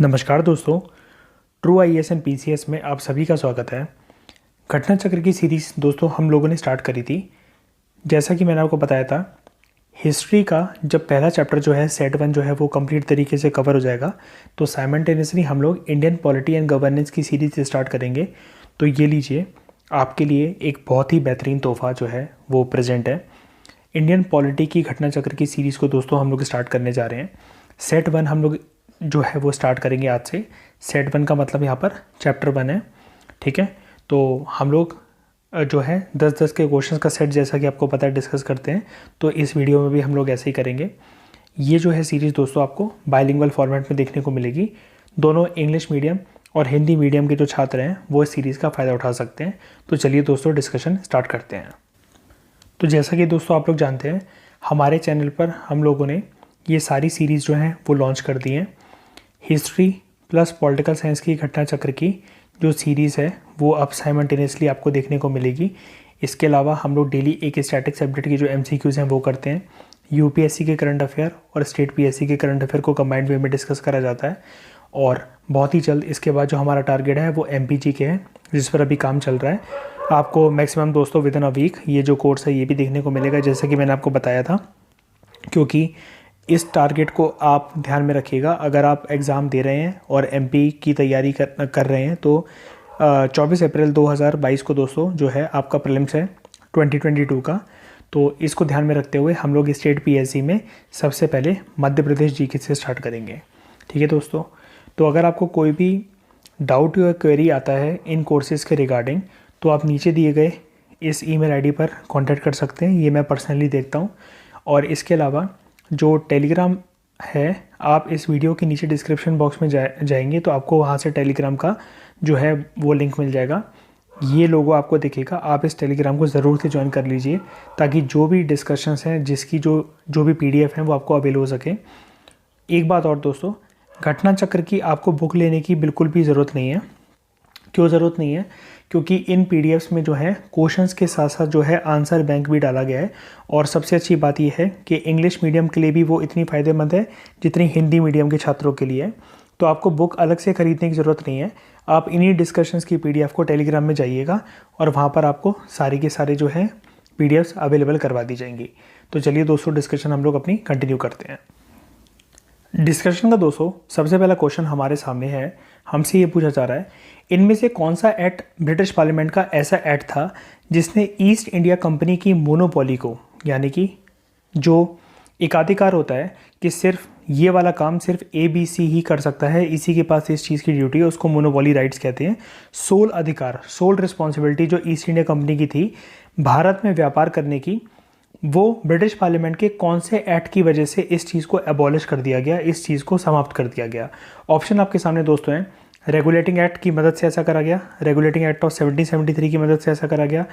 नमस्कार दोस्तों। True IAS and PCS में आप सभी का स्वागत है। घटना चक्र की सीरीज़ दोस्तों हम लोगों ने स्टार्ट करी थी। जैसा कि मैंने आपको बताया था, हिस्ट्री का जब पहला चैप्टर जो है सेट 1 जो है वो कंप्लीट तरीके से कवर हो जाएगा, तो साइमल्टेनियसली हम लोग इंडियन पॉलिटी एंड गवर्नेंस की सीरीज स्टार्ट करेंगे। तो ये लीजिए, आपके लिए एक बहुत ही बेहतरीन तोहफा जो है वो प्रेजेंट है। इंडियन पॉलिटी की घटना चक्र की सीरीज़ को दोस्तों हम लोग स्टार्ट करने जा रहे हैं। सेट 1 हम लोग जो है वो स्टार्ट करेंगे आज से। सेट 1 का मतलब यहाँ पर चैप्टर 1 है, ठीक है। तो हम लोग जो है 10-10 के क्वेश्चंस का सेट, जैसा कि आपको पता है, डिस्कस करते हैं। तो इस वीडियो में भी हम लोग ऐसे ही करेंगे। ये जो है सीरीज़ दोस्तों आपको बाइलिंगुअल फॉर्मेट में देखने को मिलेगी। दोनों इंग्लिश मीडियम और हिंदी मीडियम के जो छात्र हैं वो इस सीरीज़ का फ़ायदा उठा सकते हैं। तो चलिए दोस्तों डिस्कशन स्टार्ट करते हैं। तो जैसा कि दोस्तों आप लोग जानते हैं, हमारे चैनल पर हम लोगों ने ये सारी सीरीज़ जो हैं वो लॉन्च कर दी हैं। हिस्ट्री प्लस पॉलिटिकल साइंस की घटना चक्र की जो सीरीज़ है वो अब साइमल्टेनियसली आपको देखने को मिलेगी। इसके अलावा हम लोग डेली एक स्टैटिक सब्जेक्ट की जो एमसीक्यूज़ हैं वो करते हैं। यूपीएससी के करंट अफेयर और स्टेट पीएससी के करंट अफेयर को कंबाइंड वे में डिस्कस करा जाता है। और बहुत ही जल्द इसके बाद जो हमारा टारगेट है वो एमपीजी के है, जिस पर अभी काम चल रहा है। आपको मैक्सिमम दोस्तों विद इन अ वीक ये जो कोर्स है ये भी देखने को मिलेगा, जैसा कि मैंने आपको बताया था। क्योंकि इस टारगेट को आप ध्यान में रखिएगा, अगर आप एग्ज़ाम दे रहे हैं और एमपी की तैयारी कर रहे हैं तो 24 अप्रैल 2022 को दोस्तों जो है आपका प्रीलिम्स है 2022 का। तो इसको ध्यान में रखते हुए हम लोग स्टेट पीएससी में सबसे पहले मध्य प्रदेश जीके से स्टार्ट करेंगे, ठीक है दोस्तों। तो अगर आपको कोई भी डाउट या क्वेरी आता है इन कोर्सेज़ के रिगार्डिंग, तो आप नीचे दिए गए इस ईमेल आईडी पर कांटेक्ट कर सकते हैं। ये मैं पर्सनली देखता हूँ। और इसके अलावा जो टेलीग्राम है, आप इस वीडियो के नीचे डिस्क्रिप्शन बॉक्स में जाएंगे तो आपको वहाँ से टेलीग्राम का जो है वो लिंक मिल जाएगा। ये लोगो आपको दिखेगा, आप इस टेलीग्राम को ज़रूर से ज्वाइन कर लीजिए, ताकि जो भी डिस्कशंस हैं, जिसकी जो भी पीडीएफ हैं वो आपको अवेल हो सके। एक बात और दोस्तों, घटना चक्र की आपको बुक लेने की बिल्कुल भी ज़रूरत नहीं है। क्यों ज़रूरत नहीं है? क्योंकि इन पीडीएफ्स में जो है क्वेश्चंस के साथ साथ जो है आंसर बैंक भी डाला गया है। और सबसे अच्छी बात यह है कि इंग्लिश मीडियम के लिए भी वो इतनी फ़ायदेमंद है जितनी हिंदी मीडियम के छात्रों के लिए है। तो आपको बुक अलग से ख़रीदने की ज़रूरत नहीं है। आप इन्हीं डिस्कशंस की पीडीएफ को टेलीग्राम में जाइएगा और वहाँ पर आपको सारे के सारे जो है पीडीएफ्स अवेलेबल करवा दी जाएंगी। तो चलिए दोस्तों डिस्कशन हम लोग अपनी कंटिन्यू करते हैं। डिस्कशन का दोस्तों सबसे पहला क्वेश्चन हमारे सामने है। हमसे ये पूछा जा रहा है, इनमें से कौन सा एक्ट ब्रिटिश पार्लियामेंट का ऐसा एक्ट था जिसने ईस्ट इंडिया कंपनी की मोनोपोली को, यानी कि जो एकाधिकार होता है कि सिर्फ ये वाला काम सिर्फ ABC ही कर सकता है, इसी के पास इस चीज़ की ड्यूटी है, उसको मोनोपोली राइट्स कहते हैं। सोल अधिकार, सोल रिस्पॉन्सिबिलिटी जो ईस्ट इंडिया कंपनी की थी भारत में व्यापार करने की, वो ब्रिटिश पार्लियामेंट के कौन से एक्ट की वजह से इस चीज़ को एबॉलिश कर दिया गया, इस चीज़ को समाप्त कर दिया गया। ऑप्शन आपके सामने दोस्तों हैं। रेगुलेटिंग एक्ट की मदद से ऐसा करा गया, रेगुलेटिंग एक्ट ऑफ 1773 की मदद से ऐसा करा गया,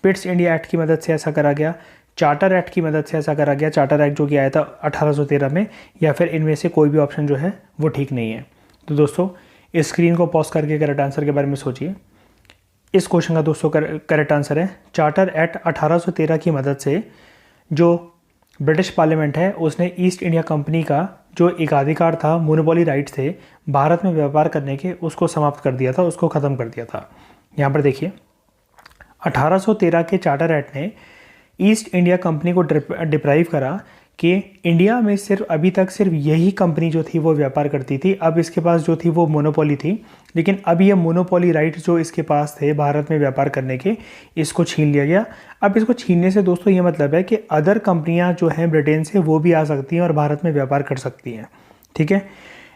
पिट्स इंडिया एक्ट की मदद से ऐसा करा गया, चार्टर एक्ट की मदद से ऐसा करा गया, चार्टर एक्ट जो कि आया था 1813 में, या फिर इनमें से कोई भी ऑप्शन जो है वो ठीक नहीं है। तो दोस्तों इस स्क्रीन को पॉज करके करेक्ट आंसर के बारे में सोचिए। इस क्वेश्चन का दोस्तों करेक्ट आंसर है चार्टर एक्ट 1813 की मदद से जो ब्रिटिश पार्लियामेंट है उसने ईस्ट इंडिया कंपनी का जो एकाधिकार था, मोनोपोली राइट्स थे भारत में व्यापार करने के, उसको समाप्त कर दिया था, उसको ख़त्म कर दिया था। यहाँ पर देखिए 1813 के चार्टर एक्ट ने ईस्ट इंडिया कंपनी को डिप्राइव करा कि इंडिया में सिर्फ अभी तक सिर्फ यही कंपनी जो थी वो व्यापार करती थी। अब इसके पास जो थी वो मोनोपोली थी, लेकिन अब ये मोनोपोली राइट्स जो इसके पास थे भारत में व्यापार करने के, इसको छीन लिया गया। अब इसको छीनने से दोस्तों ये मतलब है कि अदर कंपनियां जो हैं ब्रिटेन से वो भी आ सकती हैं और भारत में व्यापार कर सकती हैं, ठीक है।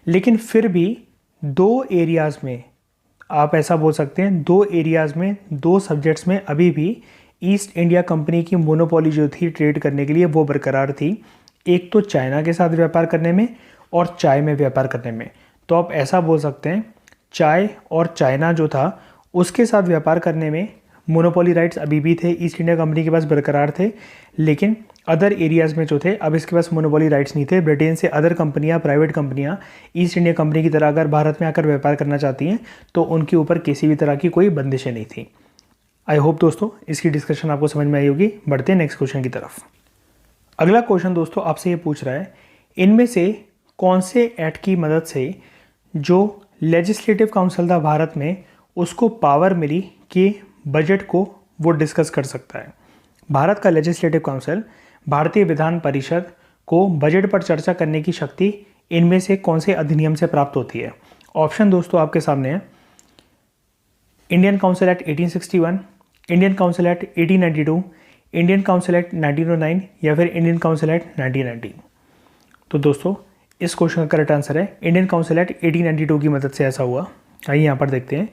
लेकिन फिर भी दो एरियाज़ में, आप ऐसा बोल सकते हैं, दो एरियाज़ में, दो सब्जेक्ट्स में अभी भी ईस्ट इंडिया कंपनी की मोनोपोली जो थी ट्रेड करने के लिए वो बरकरार थी। एक तो चाइना के साथ व्यापार करने में और चाय में व्यापार करने में। तो आप ऐसा बोल सकते हैं चाय और चाइना जो था उसके साथ व्यापार करने में मोनोपोली राइट्स अभी भी थे, ईस्ट इंडिया कंपनी के पास बरकरार थे। लेकिन अदर एरियाज़ में जो थे अब इसके पास मोनोपोली राइट्स नहीं थे। ब्रिटेन से अदर कंपनियां, प्राइवेट कंपनियां ईस्ट इंडिया कंपनी की तरह अगर भारत में आकर व्यापार करना चाहती हैं तो उनके ऊपर किसी भी तरह की कोई बंदिशें नहीं थी। आई होप दोस्तों इसकी डिस्कशन आपको समझ में आई होगी। बढ़ते हैं नेक्स्ट क्वेश्चन की तरफ। अगला क्वेश्चन दोस्तों आपसे ये पूछ रहा है, इनमें से कौन से एक्ट की मदद से जो लेजिस्लेटिव काउंसिल था भारत में, उसको पावर मिली कि बजट को वो डिस्कस कर सकता है। भारत का लेजिस्लेटिव काउंसिल, भारतीय विधान परिषद को बजट पर चर्चा करने की शक्ति इनमें से कौन से अधिनियम से प्राप्त होती है? ऑप्शन दोस्तों आपके सामने है, Indian council act 1861, Indian council act 1892, Indian council act 1909 या फिर इंडियन काउंसिल एक्ट 1990। तो दोस्तों इस क्वेश्चन का करेक्ट आंसर है इंडियन काउंसिल एक्ट 1892 की मदद से ऐसा हुआ। आइए यहाँ पर देखते हैं।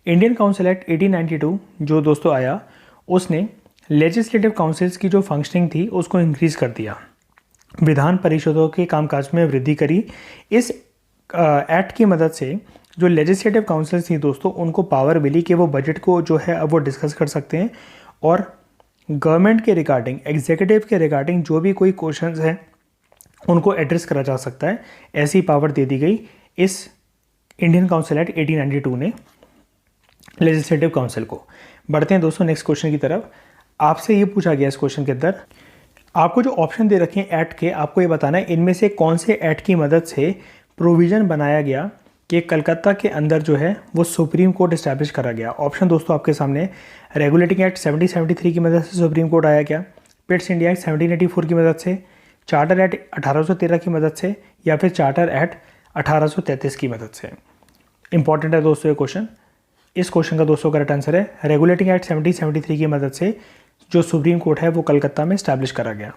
इंडियन काउंसिल एक्ट 1892 जो दोस्तों आया, उसने लेजिस्लेटिव काउंसिल्स की जो फंक्शनिंग थी उसको इंक्रीज कर दिया, विधान परिषदों के कामकाज में वृद्धि करी। इस एक्ट की मदद से जो लेजिस्लेटिव काउंसिल्स थी दोस्तों, उनको पावर मिली कि वो बजट को जो है अब वो डिस्कस कर सकते हैं और गवर्नमेंट के रिगार्डिंग, एग्जीक्यूटिव के रिगार्डिंग जो भी कोई क्वेश्चंस हैं उनको एड्रेस करा जा सकता है। ऐसी पावर दे दी गई इस इंडियन काउंसिल एक्ट 1892 ने लेजिस्लेटिव काउंसिल को। बढ़ते हैं दोस्तों नेक्स्ट क्वेश्चन की तरफ। आपसे ये पूछा गया इस क्वेश्चन के अंदर, आपको जो ऑप्शन दे रखे हैं एक्ट के, आपको ये बताना है इनमें से कौन से एक्ट की मदद से प्रोविज़न बनाया गया कि कलकत्ता के अंदर जो है वो सुप्रीम कोर्ट इस्टेब्लिश करा गया। ऑप्शन दोस्तों आपके सामने, रेगुलेटिंग एक्ट 1773 की मदद से सुप्रीम कोर्ट आया क्या, पिट्स इंडिया एक्ट 1784 की मदद से, चार्टर एक्ट 1813 की मदद से या फिर चार्टर एक्ट 1833 की मदद से। इंपॉर्टेंट है दोस्तों ये क्वेश्चन। इस क्वेश्चन का दोस्तों करेक्ट आंसर है रेगुलेटिंग एक्ट 1773 की मदद से जो सुप्रीम कोर्ट है वो कलकत्ता में इस्टेब्लिश करा गया।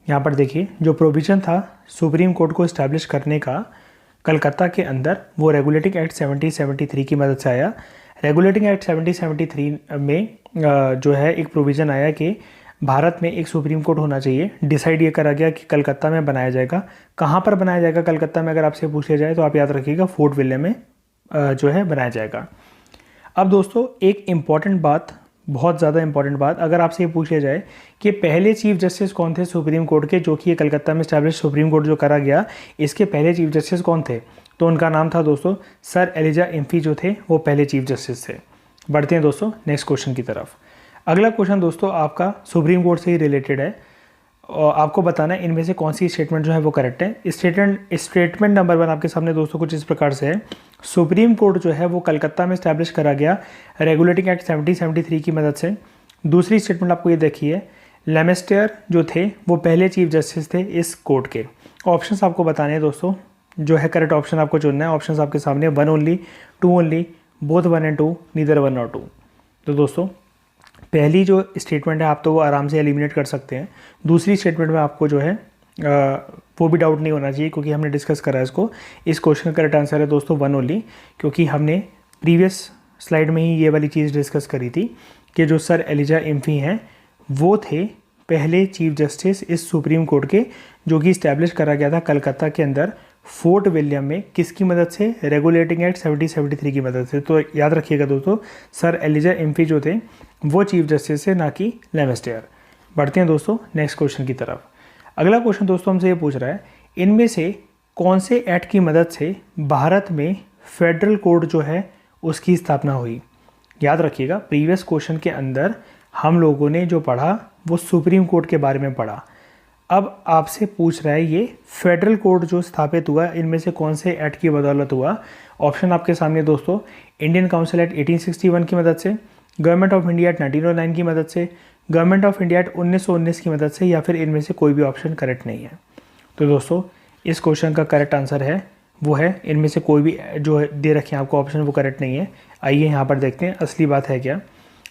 यहाँ पर देखिए जो प्रोविज़न था सुप्रीम कोर्ट को इस्टेब्लिश करने का कलकत्ता के अंदर, वो रेगुलेटिंग एक्ट 1773 की मदद से आया। रेगुलेटिंग एक्ट 1773 में जो है एक प्रोविज़न आया कि भारत में एक सुप्रीम कोर्ट होना चाहिए। डिसाइड ये करा गया कि कलकत्ता में बनाया जाएगा। कहाँ पर बनाया जाएगा कलकत्ता में, अगर आपसे पूछ लिया जाए तो आप याद रखिएगा फोर्ट विलियम में जो है बनाया जाएगा। अब दोस्तों एक इम्पॉर्टेंट बात, बहुत ज़्यादा इंपॉर्टेंट बात, अगर आपसे ये पूछ लिया जाए कि पहले चीफ जस्टिस कौन थे सुप्रीम कोर्ट के, जो कि ये कलकत्ता में स्टैब्लिश सुप्रीम कोर्ट जो करा गया, इसके पहले चीफ जस्टिस कौन थे, तो उनका नाम था दोस्तों सर एलिजा इम्फी जो थे वो पहले चीफ जस्टिस थे। बढ़ते हैं दोस्तों नेक्स्ट क्वेश्चन की तरफ। अगला क्वेश्चन दोस्तों आपका सुप्रीम कोर्ट से ही रिलेटेड है और आपको बताना है इनमें से कौन सी स्टेटमेंट जो है वो करेक्ट है। स्टेटमेंट नंबर 1 आपके सामने दोस्तों कुछ इस प्रकार से है, सुप्रीम कोर्ट जो है वो कलकत्ता में स्टैब्लिश करा गया रेगुलेटिंग एक्ट 1773 की मदद से। दूसरी स्टेटमेंट आपको ये देखिए, लेमेस्टर जो थे वो पहले चीफ जस्टिस थे इस कोर्ट के। ऑप्शंस आपको बताने हैं दोस्तों, जो है करेक्ट ऑप्शन आपको चुनना है। ऑप्शंस आपके सामने 1 only, 2 only, both 1 and 2, neither 1 और 2। तो दोस्तों पहली जो स्टेटमेंट है आप तो वो आराम से एलिमिनेट कर सकते हैं। दूसरी स्टेटमेंट में आपको जो है वो भी डाउट नहीं होना चाहिए क्योंकि हमने डिस्कस करा है इसको। इस क्वेश्चन का करेक्ट आंसर है दोस्तों 1 ओनली, क्योंकि हमने प्रीवियस स्लाइड में ही ये वाली चीज़ डिस्कस करी थी कि जो सर एलिजा इम्फी हैं वो थे पहले चीफ जस्टिस इस सुप्रीम कोर्ट के, जो कि इस्टेब्लिश करा गया था कलकत्ता के अंदर फोर्ट विलियम में। किसकी मदद से? रेगुलेटिंग एक्ट 1773 की मदद से। तो याद रखिएगा दोस्तों सर एलिजा इम्फी जो थे वो चीफ जस्टिस से, ना कि लेमेस्टर। बढ़ते हैं दोस्तों नेक्स्ट क्वेश्चन की तरफ। अगला क्वेश्चन दोस्तों हमसे ये पूछ रहा है, इनमें से कौन से एक्ट की मदद से भारत में फेडरल कोर्ट जो है उसकी स्थापना हुई? याद रखिएगा प्रीवियस क्वेश्चन के अंदर हम लोगों ने जो पढ़ा वो सुप्रीम कोर्ट के बारे में पढ़ा। अब आपसे पूछ रहा है ये फेडरल कोर्ट जो स्थापित हुआ इनमें से कौन से एक्ट की बदौलत हुआ? ऑप्शन आपके सामने दोस्तों, इंडियन काउंसिल एक्ट 1861 की मदद से, गवर्नमेंट ऑफ इंडिया एक्ट 1909 की मदद से, गवर्नमेंट ऑफ इंडिया एक्ट 1919 की मदद से, या फिर इनमें से कोई भी ऑप्शन करेक्ट नहीं है। तो दोस्तों इस क्वेश्चन का करेक्ट आंसर है वो है इनमें से कोई भी जो दे रखे हैं आपको ऑप्शन वो करेक्ट नहीं है। आइए यहाँ पर देखते हैं असली बात है क्या।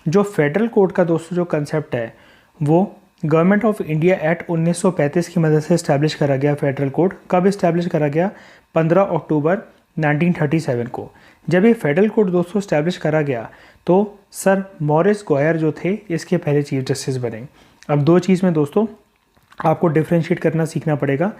जो फेडरल कोर्ट का दोस्तों जो कंसेप्ट है वो गवर्नमेंट ऑफ इंडिया एक्ट 1935 की मदद से इस्टेब्लिश करा गया। फेडरल कोर्ट कब इस्टेब्लिश करा गया? 15 अक्टूबर 1937 को। जब ये फेडरल कोर्ट दोस्तों इस्टेब्लिश करा गया तो सर मॉरिस गॉयर जो थे इसके पहले चीफ जस्टिस बने। अब दो चीज़ में दोस्तों आपको डिफ्रेंशिएट करना सीखना पड़ेगा।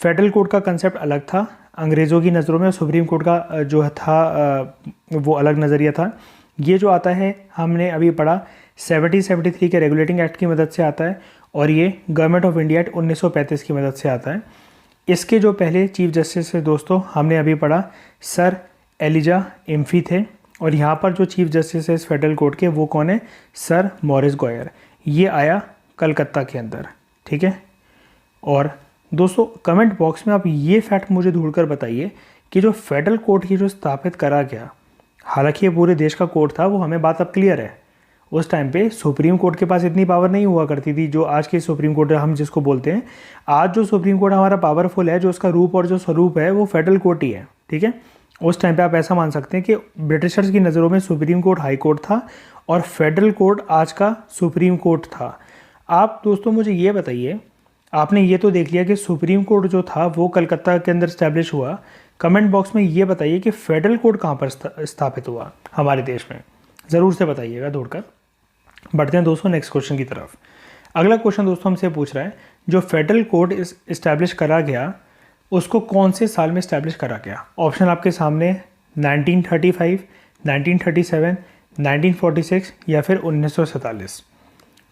फेडरल कोर्ट का कंसेप्ट अलग था अंग्रेज़ों की नज़रों में, सुप्रीम कोर्ट का जो था वो अलग नज़रिया था। ये जो आता है हमने अभी पढ़ा 1773 के रेगुलेटिंग एक्ट की मदद से आता है और ये गवर्नमेंट ऑफ इंडिया एक्ट 1935 की मदद से आता है। इसके जो पहले चीफ जस्टिस थे दोस्तों हमने अभी पढ़ा सर एलिजा इम्फी थे, और यहाँ पर जो चीफ जस्टिस है इस फेडरल कोर्ट के वो कौन है? Sir Maurice Gwyer. ये आया कलकत्ता के अंदर, ठीक है। और दोस्तों कमेंट बॉक्स में आप ये फैक्ट मुझे ढूंढकर बताइए कि जो फेडरल कोर्ट की जो स्थापित करा गया, हालांकि ये पूरे देश का कोर्ट था, वो हमें बात अब क्लियर है। उस टाइम पे सुप्रीम कोर्ट के पास इतनी पावर नहीं हुआ करती थी जो आज की सुप्रीम कोर्ट हम जिसको बोलते हैं। आज जो सुप्रीम कोर्ट हमारा पावरफुल है, जो उसका रूप और जो स्वरूप है, वो फेडरल कोर्ट ही है, ठीक है। उस टाइम पे आप ऐसा मान सकते हैं कि ब्रिटिशर्स की नज़रों में सुप्रीम कोर्ट हाई कोर्ट था और फेडरल कोर्ट आज का सुप्रीम कोर्ट था। आप दोस्तों मुझे ये बताइए, आपने ये तो देख लिया कि सुप्रीम कोर्ट जो था वो कलकत्ता के अंदर स्टैब्लिश हुआ। कमेंट बॉक्स में ये बताइए कि फेडरल कोर्ट कहाँ पर स्थापित हुआ हमारे देश में, ज़रूर से बताइएगा ढूंढकर। बढ़ते हैं दोस्तों नेक्स्ट क्वेश्चन की तरफ। अगला क्वेश्चन दोस्तों हमसे पूछ रहा है, जो फेडरल कोर्ट इस्टेब्लिश करा गया उसको कौन से साल में इस्टेब्लिश करा गया। ऑप्शन आपके सामने 1935, 1937, 1946 या फिर 1947।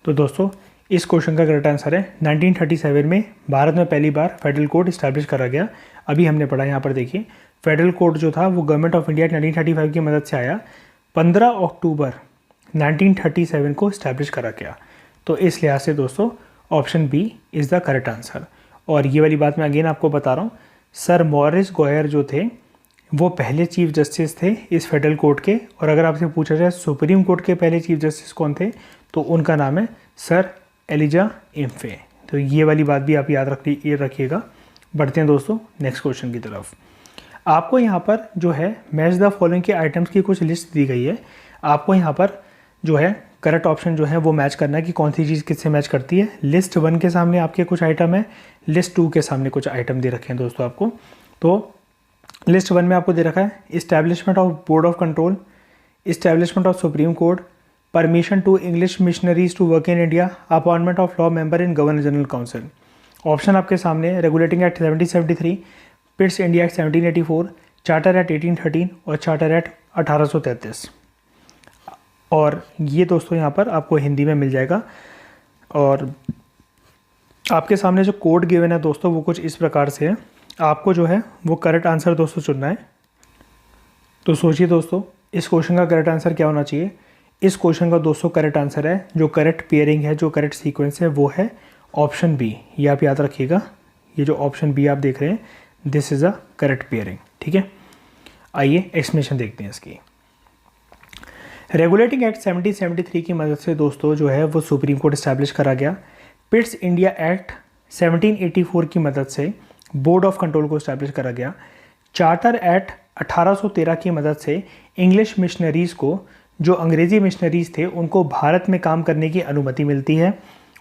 तो दोस्तों इस क्वेश्चन का करेक्ट आंसर है 1937 में भारत में पहली बार फेडरल कोर्ट इस्टेब्लिश करा गया। अभी हमने पढ़ा, यहाँ पर देखिए, फेडरल कोर्ट जो था वो गवर्नमेंट ऑफ इंडिया 1935 की मदद से आया। 15 अक्टूबर 1937 को इस्टेब्लिश करा गया। तो इस लिहाज से दोस्तों option B is the correct answer. और ये वाली बात मैं अगेन आपको बता रहा हूँ, सर मॉरिस गोयर जो थे वो पहले चीफ जस्टिस थे इस फेडरल कोर्ट के। और अगर आपसे पूछा जाए सुप्रीम कोर्ट के पहले चीफ जस्टिस कौन थे, तो उनका नाम है सर एलिजा इम्फे। तो ये वाली बात भी आप याद रखिएगा। बढ़ते हैं दोस्तों नेक्स्ट क्वेश्चन की तरफ। आपको यहाँ पर जो है मैच द फॉलोइंग के आइटम्स की कुछ लिस्ट दी गई है। आपको यहाँ पर जो है करेक्ट ऑप्शन जो है वो मैच करना है कि कौन सी चीज़ किससे मैच करती है। लिस्ट 1 के सामने आपके कुछ आइटम है, लिस्ट 2 के सामने कुछ आइटम दे रखे हैं दोस्तों आपको। तो लिस्ट 1 में आपको दे रखा है establishment of board of control, establishment of supreme court, permission to English missionaries to work in India, appointment of law member in governor general council. Option आपके सामने regulating act 1773, Pitt's India act 1784, charter act 1813 और charter act 1833। और ये दोस्तों यहाँ पर आपको हिंदी में मिल जाएगा। और आपके सामने जो कोड गिवन है दोस्तों वो कुछ इस प्रकार से है। आपको जो है वो करेक्ट आंसर दोस्तों चुनना है। तो सोचिए दोस्तों इस क्वेश्चन का करेक्ट आंसर क्या होना चाहिए। इस क्वेश्चन का दोस्तों करेक्ट आंसर है, जो करेक्ट पेयरिंग है, जो करेक्ट सीक्वेंस है, वो है ऑप्शन बी। ये आप याद रखिएगा, ये जो ऑप्शन बी आप देख रहे हैं, this is a correct pairing, ठीक है। आइए एक्सप्लेनेशन देखते हैं इसकी। रेगुलेटिंग एक्ट 1773 की मदद से दोस्तों जो है वो सुप्रीम कोर्ट इस्टेब्लिश करा गया। पिट्स इंडिया एक्ट 1784 की मदद से बोर्ड ऑफ कंट्रोल को इस्टेब्लिश करा गया। चार्टर एक्ट 1813 की मदद से इंग्लिश मिशनरीज़ को, जो अंग्रेज़ी मिशनरीज़ थे, उनको भारत में काम करने की अनुमति मिलती है।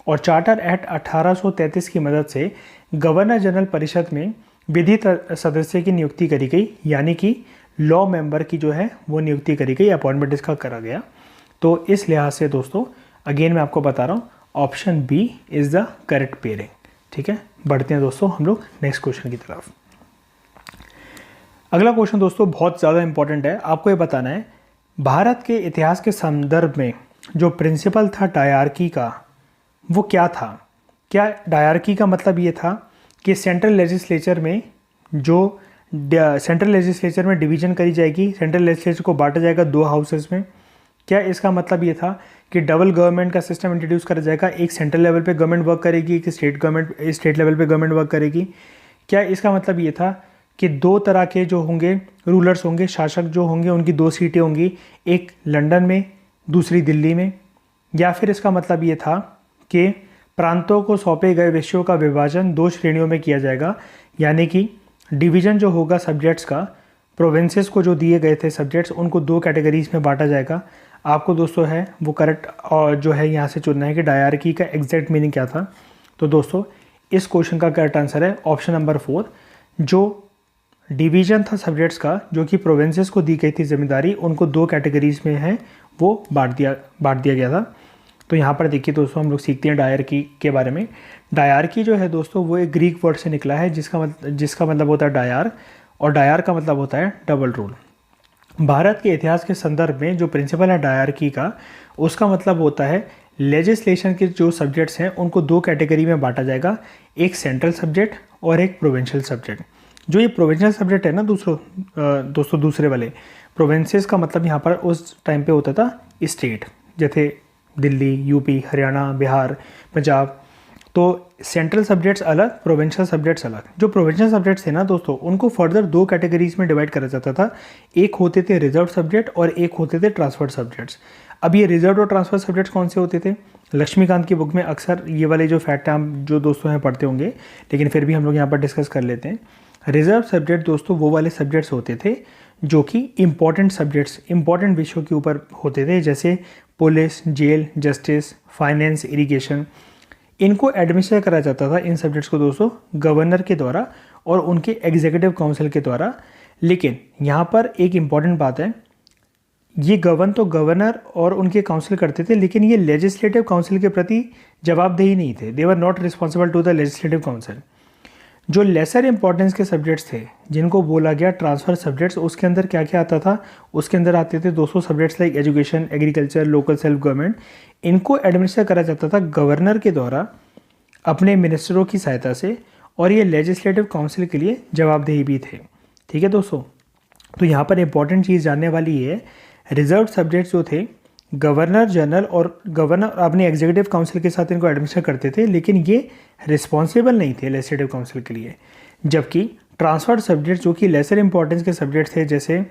और चार्टर एक्ट 1833 की मदद से गवर्नर जनरल परिषद में विधिक सदस्य की नियुक्ति करी गई, यानी कि लॉ मेंबर की जो है वो नियुक्ति करी गई, अपॉइंटमेंट इसका करा गया। तो इस लिहाज से दोस्तों अगेन मैं आपको बता रहा हूँ option B is the correct pairing, ठीक है। बढ़ते हैं दोस्तों हम लोग नेक्स्ट क्वेश्चन की तरफ। अगला क्वेश्चन दोस्तों बहुत ज़्यादा इंपॉर्टेंट है। आपको ये बताना है भारत के इतिहास के संदर्भ में जो प्रिंसिपल था डायरकी का, वो क्या था। क्या डायरकी का मतलब ये था कि सेंट्रल लेजिस्लेचर में डिवीजन करी जाएगी, सेंट्रल लेजिस्लेचर को बांटा जाएगा 2 हाउसेस में। क्या इसका मतलब ये था कि डबल गवर्नमेंट का सिस्टम इंट्रोड्यूस करा जाएगा, एक सेंट्रल लेवल पे गवर्नमेंट वर्क करेगी, एक स्टेट लेवल पे गवर्नमेंट वर्क करेगी। क्या इसका मतलब ये था कि 2 तरह के जो होंगे रूलर्स होंगे, शासक जो होंगे, उनकी 2 सीटें होंगी, एक लंदन में दूसरी दिल्ली में। या फिर इसका मतलब ये था कि प्रांतों को सौंपे गए विषयों का विभाजन 2 श्रेणियों में किया जाएगा, यानी कि डिवीज़न जो होगा सब्जेक्ट्स का, प्रोविंसेस को जो दिए गए थे सब्जेक्ट्स, उनको 2 कैटेगरीज में बांटा जाएगा। आपको दोस्तों है वो करेक्ट और जो है यहाँ से चुनना है कि डायरकी का एग्जैक्ट मीनिंग क्या था। तो दोस्तों इस क्वेश्चन का करेक्ट आंसर है ऑप्शन नंबर 4। जो डिवीज़न था सब्जेक्ट्स का, जो कि प्रोविंसेस को दी गई थी जिम्मेदारी, उनको 2 कैटेगरीज में है वो बांट दिया गया था। तो यहाँ पर देखिए दोस्तों हम लोग सीखते हैं डायरकी के बारे में। डायरकी जो है दोस्तों वो एक ग्रीक वर्ड से निकला है जिसका मतलब होता है डायर, और डायर का मतलब होता है डबल रूल। भारत के इतिहास के संदर्भ में जो प्रिंसिपल है डायरकी का, उसका मतलब होता है लेजिस्लेशन के जो सब्जेक्ट्स हैं उनको 2 कैटेगरी में बांटा जाएगा, एक सेंट्रल सब्जेक्ट और एक प्रोविंशियल सब्जेक्ट। जो ये प्रोविंशियल सब्जेक्ट है ना दोस्तों दूसरे वाले प्रोविंसेस का मतलब यहाँ पर उस टाइम पे होता था स्टेट, जैसे दिल्ली, यूपी, हरियाणा, बिहार, पंजाब। तो सेंट्रल सब्जेक्ट्स अलग, प्रोविंशियल सब्जेक्ट्स अलग। जो प्रोविंशियल सब्जेक्ट्स थे ना दोस्तों, उनको फर्दर दो कैटेगरीज में डिवाइड करा जाता था। एक होते थे रिजर्व सब्जेक्ट और एक होते थे ट्रांसफर सब्जेक्ट्स। अब ये रिजर्व और ट्रांसफर सब्जेक्ट्स कौन से होते थे? लक्ष्मीकांत की बुक में अक्सर ये वाले जो फैक्ट हम जो दोस्तों हैं पढ़ते होंगे, लेकिन फिर भी हम लोग यहाँ पर डिस्कस कर लेते हैं। रिजर्व सब्जेक्ट दोस्तों वो वाले सब्जेक्ट्स होते थे जो कि इंपॉर्टेंट सब्जेक्ट्स, इंपॉर्टेंट विषयों के ऊपर होते थे, जैसे police, jail, justice, finance, irrigation. इनको एडमिनिस्टर करा जाता था, इन सब्जेक्ट्स को दोस्तों, गवर्नर के द्वारा और उनके एग्जीक्यूटिव काउंसिल के द्वारा। लेकिन यहाँ पर एक इम्पॉर्टेंट बात है, ये गवर्नर और उनके काउंसिल करते थे, लेकिन ये लेजिस्लेटिव काउंसिल के प्रति जवाबदेही नहीं थे। They were not responsible to the legislative council. जो लेसर इंपॉर्टेंस के सब्जेक्ट्स थे, जिनको बोला गया ट्रांसफर सब्जेक्ट्स, उसके अंदर क्या क्या आता था? उसके अंदर आते थे 200 subjects like education, agriculture, local self government. इनको एडमिनिस्टर करा जाता था गवर्नर के द्वारा अपने मिनिस्टरों की सहायता से, और ये लेजिस्लेटिव काउंसिल के लिए जवाबदेही भी थे। ठीक है दोस्तों, तो यहाँ पर इंपॉर्टेंट चीज़ जानने वाली है, रिजर्व सब्जेक्ट्स जो थे, गवर्नर जनरल और गवर्नर अपने एग्जीक्यूटिव काउंसिल के साथ इनको एडमिनिस्टर करते थे, लेकिन ये रिस्पॉन्सिबल नहीं थे लेजिस्लेटिव काउंसिल के लिए। जबकि ट्रांसफर्ड सब्जेक्ट्स जो कि लेसर इंपॉर्टेंस के सब्जेक्ट्स थे, जैसे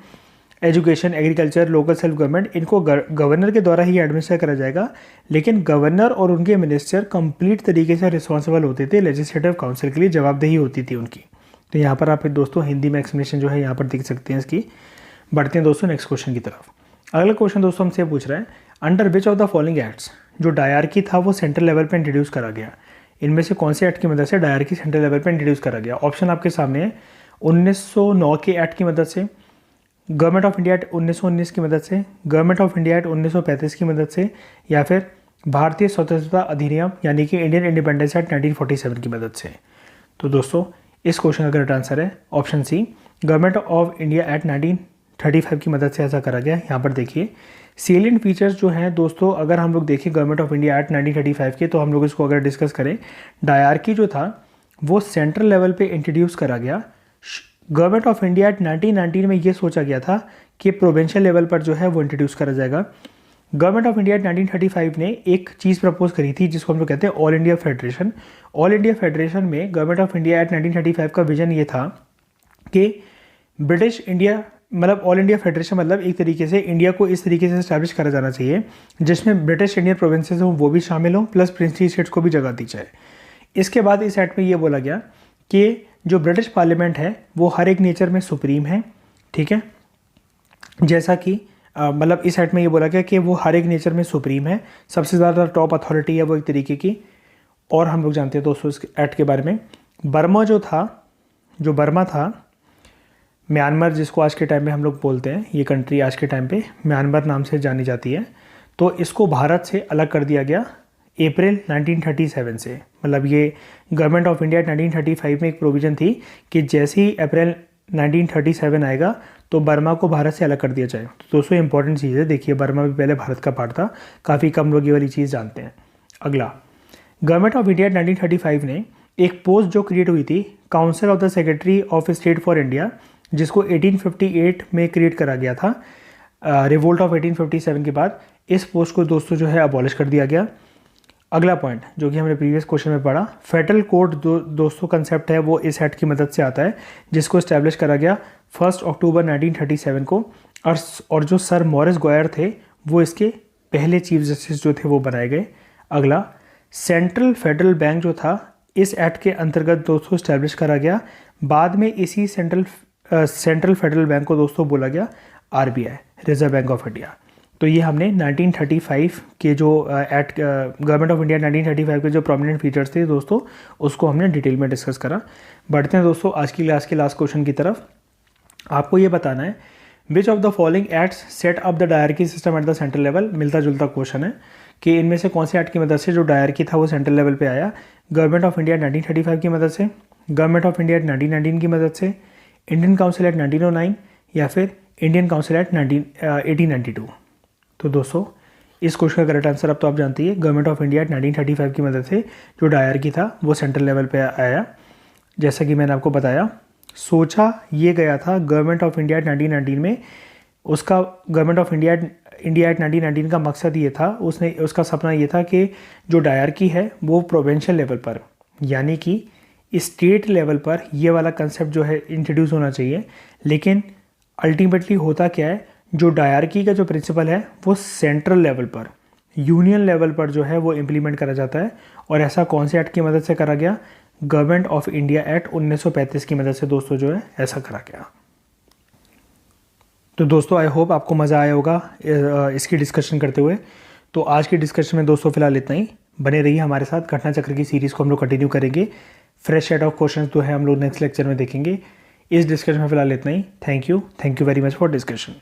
education, agriculture, local self government, इनको गवर्नर के द्वारा ही एडमिनिस्टर करा जाएगा, लेकिन गवर्नर और उनके मिनिस्टर कंप्लीट तरीके से रिस्पॉन्सिबल होते थे, लेजिस्लेटिव काउंसिल के लिए जवाबदेही होती थी उनकी। तो यहाँ पर आप दोस्तों हिंदी में एक्सप्लेनेशन जो है यहाँ पर देख सकते हैं इसकी। बढ़ते हैं दोस्तों नेक्स्ट क्वेश्चन की तरफ। अगला क्वेश्चन दोस्तों हमसे पूछ रहा है, under which of the following acts जो डायरकी था वो सेंट्रल लेवल पर इंट्रोड्यूस करा गया? इनमें से कौन से एक्ट की मदद से डायरकी सेंट्रल लेवल पर इंट्रोड्यूस करा गया? ऑप्शन आपके सामने है। 1909 के एक्ट की मदद से, गवर्नमेंट ऑफ इंडिया एक्ट 1919 की मदद से, गवर्नमेंट ऑफ इंडिया एक्ट 1935 की मदद से, या फिर भारतीय स्वतंत्रता अधिनियम यानी कि इंडियन इंडिपेंडेंस एक्ट 1947 की मदद से। तो दोस्तों इस क्वेश्चन का करेक्ट आंसर है option C, government of India act 1935 की मदद से ऐसा करा गया। यहाँ पर देखिए सेलिएंट फीचर्स जो हैं दोस्तों, अगर हम लोग देखें गवर्नमेंट ऑफ इंडिया एक्ट 1935 के, तो हम लोग इसको अगर डिस्कस करें, डायरकी जो था वो सेंट्रल लेवल पे इंट्रोड्यूस करा गया। गवर्नमेंट ऑफ इंडिया एक्ट 1919 में ये सोचा गया था कि प्रोविंशियल लेवल पर जो है वो इंट्रोड्यूस करा जाएगा। गवर्नमेंट ऑफ इंडिया 1935 ने एक चीज़ प्रपोज करी थी जिसको हम लोग कहते हैं all India federation. All India federation में गवर्नमेंट ऑफ इंडिया एक्ट 1935 का विजन ये था कि ब्रिटिश इंडिया, मतलब ऑल इंडिया फेडरेशन, मतलब एक तरीके से इंडिया को इस तरीके से इस्टेब्लिश करा जाना चाहिए जिसमें ब्रिटिश इंडियन प्रोविंसेस हों वो भी शामिल हों, प्लस प्रिंसली स्टेट्स को भी जगह दी जाए। इसके बाद इस एक्ट में ये बोला गया कि जो ब्रिटिश पार्लियामेंट है वो हर एक नेचर में सुप्रीम है। ठीक है, जैसा कि मतलब इस एक्ट में ये बोला गया कि वो हर एक नेचर में सुप्रीम है, सबसे ज़्यादा टॉप अथॉरिटी है वो एक तरीके की। और हम लोग जानते हैं दोस्तों इस एक्ट के बारे में, बर्मा जो बर्मा था, म्यांमार जिसको आज के टाइम में हम लोग बोलते हैं, ये कंट्री आज के टाइम पे म्यांमार नाम से जानी जाती है, तो इसको भारत से अलग कर दिया गया अप्रैल 1937 से। मतलब ये गवर्नमेंट ऑफ इंडिया 1935 में एक प्रोविज़न थी कि जैसे ही अप्रैल 1937 आएगा तो बर्मा को भारत से अलग कर दिया जाए। तो दोस्तों इंपॉर्टेंट चीज़ है, देखिए बर्मा भी पहले भारत का पार्ट था, काफ़ी कम लोग ये वाली चीज़ जानते हैं। अगला, गवर्नमेंट ऑफ इंडिया 1935 ने एक पोस्ट जो क्रिएट हुई थी, council of the secretary of state for India, जिसको 1858 में क्रिएट करा गया था रिवोल्ट ऑफ 1857 के बाद। इस पोस्ट को दोस्तों जो है अबॉलिश कर दिया गया। अगला पॉइंट जो कि हमने प्रीवियस क्वेश्चन में पढ़ा, फेडरल कोड दोस्तों कंसेप्ट है वो इस एक्ट की मदद से आता है, जिसको इस्टेब्लिश करा गया 1 अक्टूबर 1937 को। और जो सर मॉरिस गोयर थे वो इसके पहले चीफ जस्टिस जो थे वो बनाए गए। अगला, सेंट्रल फेडरल बैंक जो था इस एक्ट के अंतर्गत दोस्तों इस्टेब्लिश करा गया। बाद में इसी सेंट्रल फेडरल बैंक को दोस्तों बोला गया RBI, reserve bank of India. तो ये हमने 1935 के जो एक्ट, गवर्नमेंट ऑफ इंडिया 1935 के जो प्रोमिनेंट फीचर्स थे दोस्तों, उसको हमने डिटेल में डिस्कस करा। बढ़ते हैं दोस्तों आज की क्लास के लास्ट क्वेश्चन की तरफ। आपको ये बताना है which of the following acts set up the dyarchy system at the central level. मिलता जुलता क्वेश्चन है कि इनमें से कौन से एक्ट की मदद से जो डायरकी था वो सेंट्रल लेवल पे आया। गवर्नमेंट ऑफ इंडिया 1935 की मदद से, गवर्नमेंट ऑफ इंडिया 1919 की मदद से, इंडियन काउंसिल एक्ट 1909, या फिर इंडियन काउंसिल एक्ट 1892। तो दोस्तों इस क्वेश्चन का करेक्ट आंसर अब तो आप जानते हैं, गवर्नमेंट ऑफ इंडिया 1935 की मदद से जो डायरकी था वो सेंट्रल लेवल पे आया। जैसा कि मैंने आपको बताया, सोचा ये गया था गवर्नमेंट ऑफ इंडिया 1919 में, उसका government of India India act 1919 का मकसद ये था, उसका सपना ये था कि जो डायरकी है वो प्रोविंशियल लेवल पर, यानी कि स्टेट लेवल पर ये वाला कंसेप्ट जो है इंट्रोड्यूस होना चाहिए। लेकिन अल्टीमेटली होता क्या है, जो डायरकी का जो प्रिंसिपल है वो सेंट्रल लेवल पर, यूनियन लेवल पर जो है वो इम्प्लीमेंट करा जाता है। और ऐसा कौन से एक्ट की मदद से करा गया? गवर्नमेंट ऑफ इंडिया एक्ट 1935 की मदद से दोस्तों जो है ऐसा करा गया। तो दोस्तों आई होप आपको मज़ा आया होगा इसकी डिस्कशन करते हुए। तो आज की डिस्कशन में दोस्तों फिलहाल इतना ही। बने रहिए हमारे साथ, घटना चक्र की सीरीज़ को हम लोग कंटिन्यू करेंगे। फ्रेश सेट ऑफ क्वेश्चंस जो है हम लोग नेक्स्ट लेक्चर में देखेंगे। इस डिस्कशन में फिलहाल इतना ही। Thank you very much for discussion.